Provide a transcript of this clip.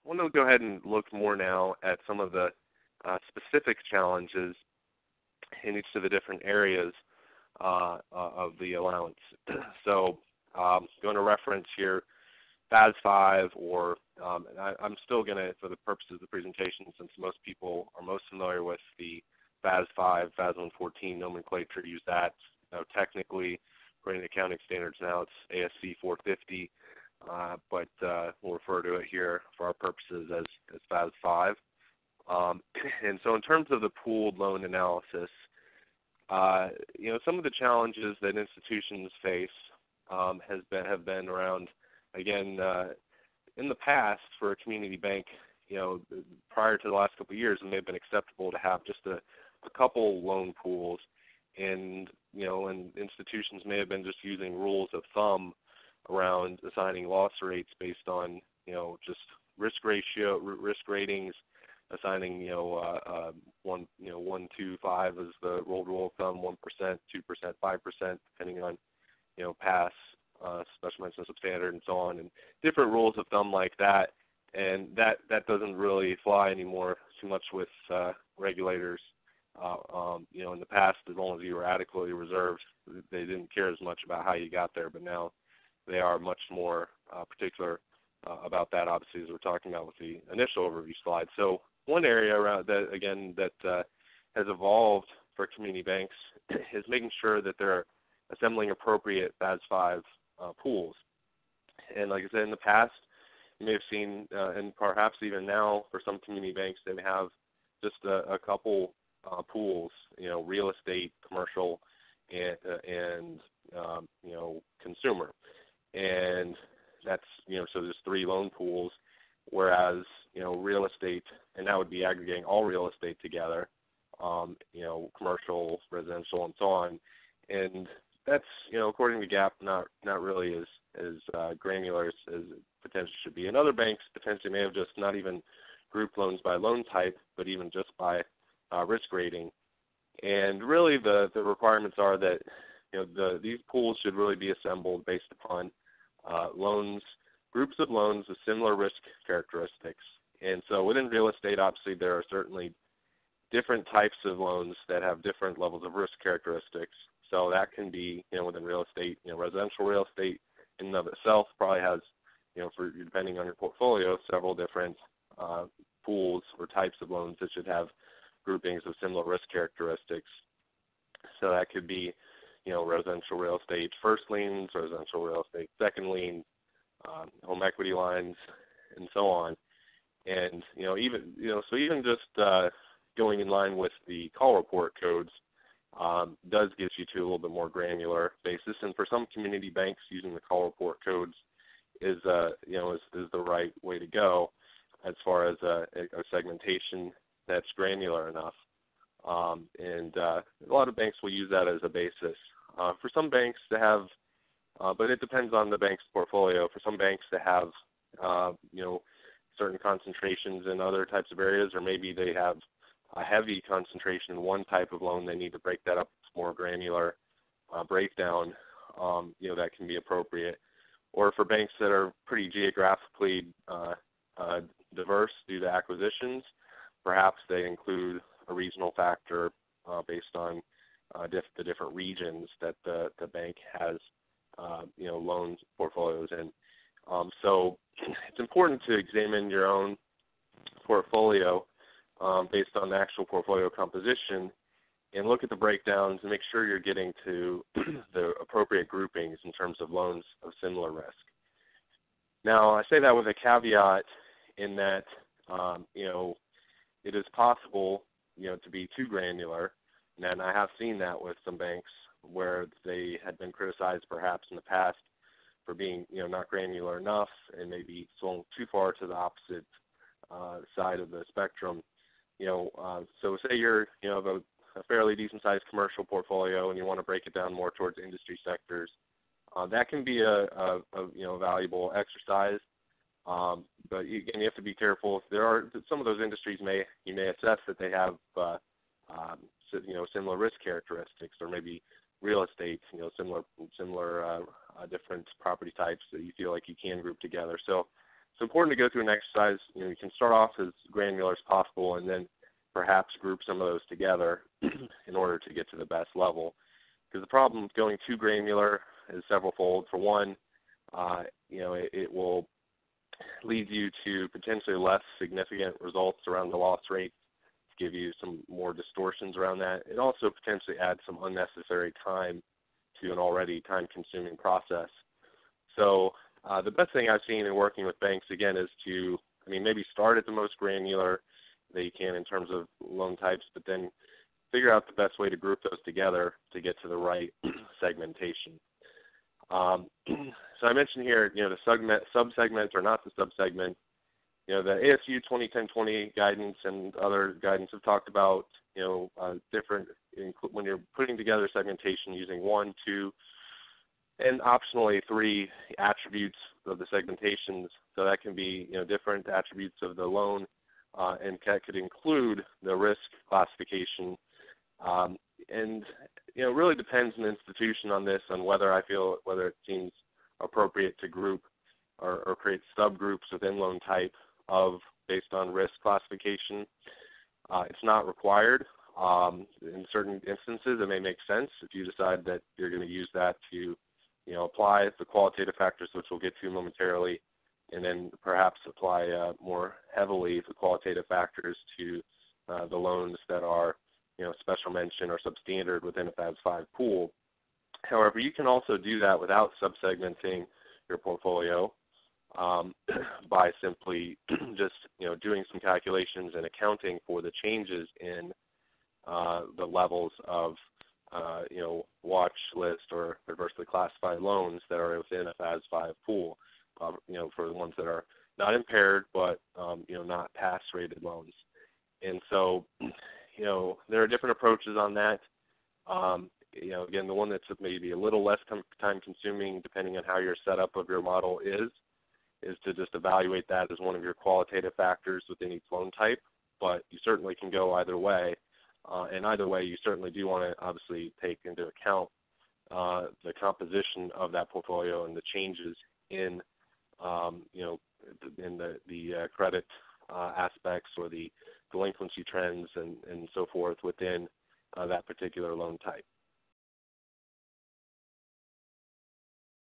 want to go ahead and look more now at some of the specific challenges in each of the different areas of the allowance. So going to reference here FAS 5, or I'm still going to, for the purposes of the presentation, since most people are most familiar with the FAS 5, FAS 114 nomenclature, use that. Technically, according to accounting standards now, it's ASC 450, but we'll refer to it here for our purposes as FAS 5. And so in terms of the pooled loan analysis, some of the challenges that institutions face have been around, again, in the past for a community bank, prior to the last couple of years, it may have been acceptable to have just a couple loan pools, and institutions may have been just using rules of thumb around assigning loss rates based on just risk ratings, assigning 1, 2, 5 as the rolled rule of thumb, 1%, 2%, 5%, depending on pass, special mention, substandard, and so on, and different rules of thumb like that. And that doesn't really fly anymore too much with regulators. In the past, as long as you were adequately reserved, they didn't care as much about how you got there. But now they are much more particular about that, obviously, as we're talking about with the initial overview slide. So one area around that, again, that has evolved for community banks is making sure that they're assembling appropriate FAS 5 pools. And like I said, in the past, you may have seen, and perhaps even now for some community banks, they have just a couple pools, real estate, commercial, and consumer. And that's, so there's 3 loan pools, whereas, real estate, and that would be aggregating all real estate together, commercial, residential, and so on. And that's, according to GAAP, not really as granular as it potentially should be. And other banks potentially may have just not even grouped loans by loan type, but even just by risk rating. And really the requirements are that, these pools should really be assembled based upon groups of loans with similar risk characteristics. And so within real estate, obviously, there are certainly different types of loans that have different levels of risk characteristics. So that can be, within real estate, residential real estate in and of itself probably has, depending on your portfolio, several different pools or types of loans that should have groupings of similar risk characteristics. So that could be, residential real estate first liens, residential real estate second liens, home equity lines, and so on. And, even just going in line with the call report codes does get you to a little bit more granular basis. And for some community banks, using the call report codes is the right way to go as far as a segmentation that's granular enough. And a lot of banks will use that as a basis. For some banks to have, but it depends on the bank's portfolio. For some banks to have, certain concentrations in other types of areas, or maybe they have a heavy concentration in one type of loan, they need to break that up to more granular breakdown, that can be appropriate. Or for banks that are pretty geographically diverse due to acquisitions, perhaps they include a regional factor based on the different regions that the bank has, loan portfolios in. So it's important to examine your own portfolio based on the actual portfolio composition and look at the breakdowns and make sure you're getting to the appropriate groupings in terms of loans of similar risk. Now, I say that with a caveat in that, it is possible, to be too granular, and I have seen that with some banks where they had been criticized perhaps in the past for being, not granular enough and maybe swung too far to the opposite side of the spectrum. So say you're, have a fairly decent-sized commercial portfolio and you want to break it down more towards industry sectors. That can be a valuable exercise. But again, you have to be careful. There are some of those industries you may assess that they have similar risk characteristics, or maybe real estate, similar different property types that you feel like you can group together. So it's important to go through an exercise. You can start off as granular as possible and then perhaps group some of those together in order to get to the best level. Because the problem with going too granular is severalfold. For one, it will lead you to potentially less significant results around the loss rate, give you some more distortions around that. It also potentially adds some unnecessary time to an already time-consuming process. So the best thing I've seen in working with banks, again, is to, maybe start at the most granular that you can in terms of loan types, but then figure out the best way to group those together to get to the right segmentation. So I mentioned here, the sub-segment or not the sub-segment. The ASU 2010-20 guidance and other guidance have talked about, different, when you're putting together segmentation using 1, 2, and optionally 3 attributes of the segmentations. So that can be, different attributes of the loan, and that could include the risk classification. And it really depends on the institution on this, on whether it seems appropriate to group or create subgroups within loan type based on risk classification. It's not required. In certain instances, it may make sense if you decide that you're going to use that to, apply the qualitative factors, which we'll get to momentarily, and then perhaps apply more heavily the qualitative factors to the loans that are, special mention or substandard within a FAS 5 pool. However, you can also do that without subsegmenting your portfolio by simply just, doing some calculations and accounting for the changes in the levels of, watch list or adversely classified loans that are within a FAS 5 pool, for the ones that are not impaired but, not pass-rated loans. And so, there are different approaches on that. Again, the one that's maybe a little less time-consuming, depending on how your setup of your model is to just evaluate that as one of your qualitative factors within each loan type. But you certainly can go either way. And either way, you certainly do want to obviously take into account the composition of that portfolio and the changes in, in the credit aspects or the delinquency trends and so forth within that particular loan type.